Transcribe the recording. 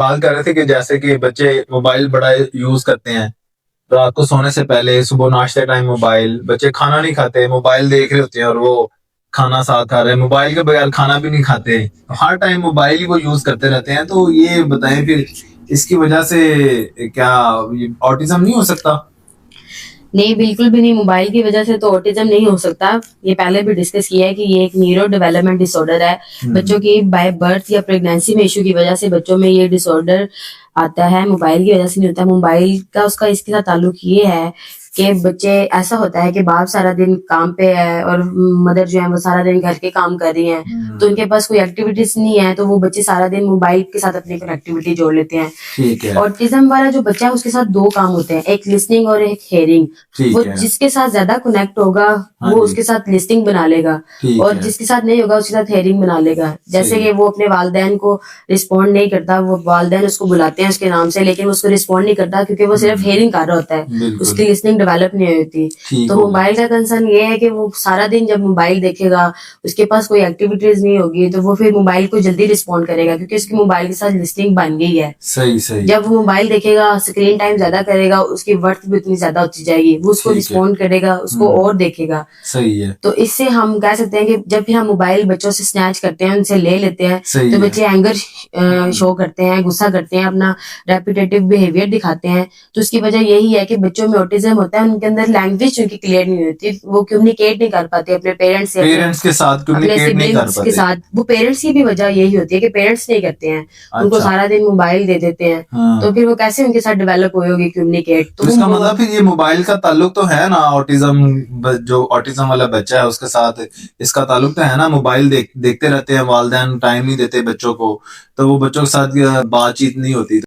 बात कर रहे थे कि जैसे कि बच्चे मोबाइल बड़ा यूज करते हैं, रात को सोने से पहले, सुबह नाश्ते टाइम मोबाइल, बच्चे खाना नहीं खाते, मोबाइल देख रहे होते हैं और वो खाना साथ खा रहे हैं, मोबाइल के बगैर खाना भी नहीं खाते, हर टाइम मोबाइल ही वो यूज करते रहते हैं। तो ये बताएं फिर इसकी वजह से क्या ऑटिज्म नहीं हो सकता? नहीं, बिल्कुल भी नहीं, मोबाइल की वजह से तो ऑटिज्म नहीं हो सकता। ये पहले भी डिस्कस किया है कि ये एक न्यूरो डेवलपमेंट डिसऑर्डर है। बच्चों की बाय बर्थ या प्रेगनेंसी में इश्यू की वजह से बच्चों में ये डिसऑर्डर आता है, मोबाइल की वजह से नहीं होता। मोबाइल का उसका इसके साथ ताल्लुक ये है कि बच्चे, ऐसा होता है कि बाप सारा दिन काम पे है और मदर जो है वो सारा दिन घर के काम कर रही हैं, तो उनके पास कोई एक्टिविटीज नहीं है, तो वो बच्चे सारा दिन मोबाइल के साथ अपनी एक्टिविटी जोड़ लेते हैं। ठीक है। ऑटिज्म वाला जो बच्चा है उसके साथ दो काम होते हैं, एक लिसनिंग और एक हेयरिंग। वो है। जिसके साथ ज्यादा कनेक्ट होगा हाँ वो जी। उसके साथ लिसनिंग बना लेगा, ठीक और है। जिसके साथ नहीं होगा उसके साथ हेयरिंग बना लेगा। जैसे सही कि वो अपने वालिदैन को रिस्पॉन्ड नहीं करता, वो वालिदैन उसको बुलाते हैं उसके नाम से, लेकिन वो उसको रिस्पॉन्ड नहीं करता क्योंकि वो सिर्फ हेयरिंग कर रहा होता है, बिल्कुल। उसकी लिसनिंग डेवलप नहीं होती। ठीक तो हो गया। मोबाइल का कंसर्न ये है कि वो सारा दिन जब मोबाइल देखेगा, उसके पास कोई एक्टिविटीज नहीं होगी, तो वो फिर मोबाइल को जल्दी रिस्पॉन्ड करेगा क्योंकि उसकी मोबाइल के साथ लिसनिंग बन गई है। सही सही। जब वो मोबाइल देखेगा, स्क्रीन टाइम ज्यादा करेगा, उसकी वर्थ भी उतनी ज्यादा होती जाएगी, वो उसको ठीक है। रिस्पॉन्ड करेगा, उसको और देखेगा। सही है। तो इससे हम कह सकते हैं कि जब भी हम मोबाइल बच्चों से स्नैच करते हैं, उनसे ले लेते हैं, सही तो है। बच्चे एंगर शो करते हैं, गुस्सा करते हैं, अपना रेपिटेटिव बिहेवियर दिखाते हैं। तो उसकी वजह यही है कि बच्चों में ऑटिज्म होता है, उनके अंदर लैंग्वेज उनकी क्लियर नहीं होती, वो कम्युनिकेट नहीं कर पाते अपने पेरेंट्स से, पेरेंट्स के साथ अपने कम्युनिकेट नहीं कर सिबलिंग्स के पाते। साथ। वो पेरेंट्स की भी वजह यही होती है कि पेरेंट्स नहीं करते हैं, उनको अच्छा। सारा दिन मोबाइल दे देते हैं। हाँ। तो फिर वो कैसे उनके साथ डेवलप होगी कम्युनिकेट? तो इसका मतलब फिर ये मोबाइल का ताल्लुक तो है ना ऑटिज्म, जो ऑटिज्म वाला बच्चा है उसके साथ इसका ताल्लुक तो है ना, मोबाइल देखते रहते हैं, वालिदैन टाइम नहीं देते बच्चों को, तो वो बच्चों के साथ बातचीत नहीं होती।